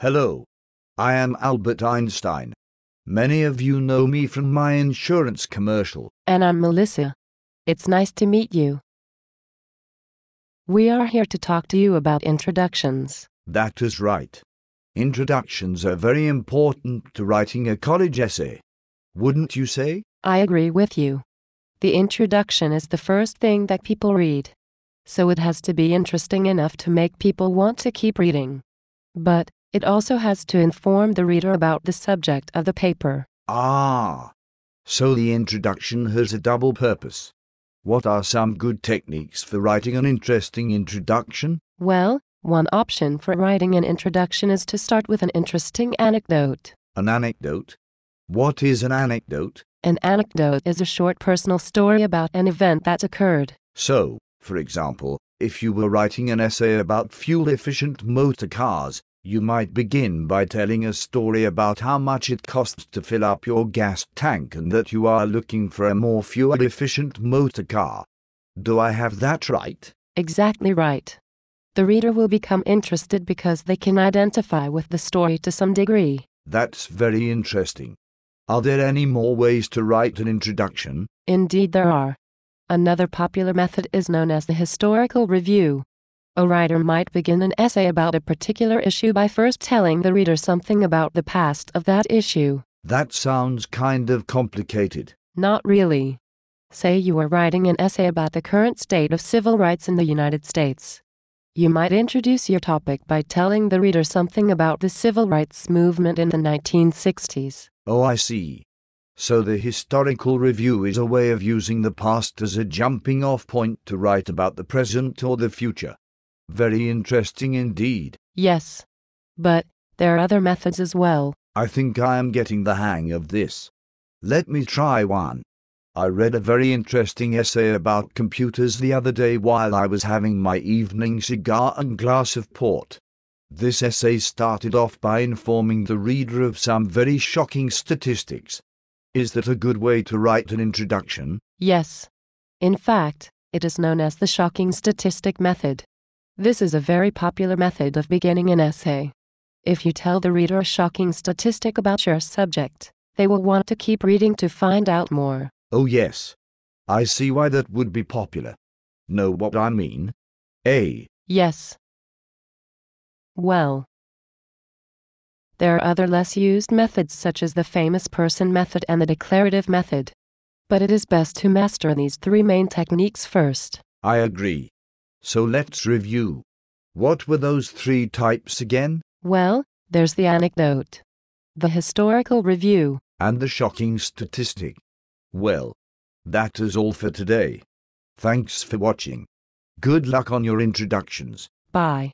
Hello. I am Albert Einstein. Many of you know me from my insurance commercial. And I'm Melissa. It's nice to meet you. We are here to talk to you about introductions. That is right. Introductions are very important to writing a college essay. Wouldn't you say? I agree with you. The introduction is the first thing that people read. So it has to be interesting enough to make people want to keep reading. But it also has to inform the reader about the subject of the paper. Ah, so the introduction has a double purpose. What are some good techniques for writing an interesting introduction? Well, one option for writing an introduction is to start with an interesting anecdote. An anecdote? What is an anecdote? An anecdote is a short personal story about an event that occurred. So, for example, if you were writing an essay about fuel-efficient motor cars, you might begin by telling a story about how much it costs to fill up your gas tank and that you are looking for a more fuel-efficient motor car. Do I have that right? Exactly right. The reader will become interested because they can identify with the story to some degree. That's very interesting. Are there any more ways to write an introduction? Indeed there are. Another popular method is known as the historical review. A writer might begin an essay about a particular issue by first telling the reader something about the past of that issue. That sounds kind of complicated. Not really. Say you are writing an essay about the current state of civil rights in the United States. You might introduce your topic by telling the reader something about the civil rights movement in the 1960s. Oh, I see. So the historical review is a way of using the past as a jumping-off point to write about the present or the future. Very interesting indeed. Yes. But there are other methods as well. I think I am getting the hang of this. Let me try one. I read a very interesting essay about computers the other day while I was having my evening cigar and glass of port. This essay started off by informing the reader of some very shocking statistics. Is that a good way to write an introduction? Yes. In fact, it is known as the shocking statistic method. This is a very popular method of beginning an essay. If you tell the reader a shocking statistic about your subject, they will want to keep reading to find out more. Oh yes. I see why that would be popular. Know what I mean? Yes. Well, there are other less used methods such as the famous person method and the declarative method. But it is best to master these three main techniques first. I agree. So let's review. What were those three types again? Well, there's the anecdote, the historical review, and the shocking statistic. Well, that is all for today. Thanks for watching. Good luck on your introductions. Bye.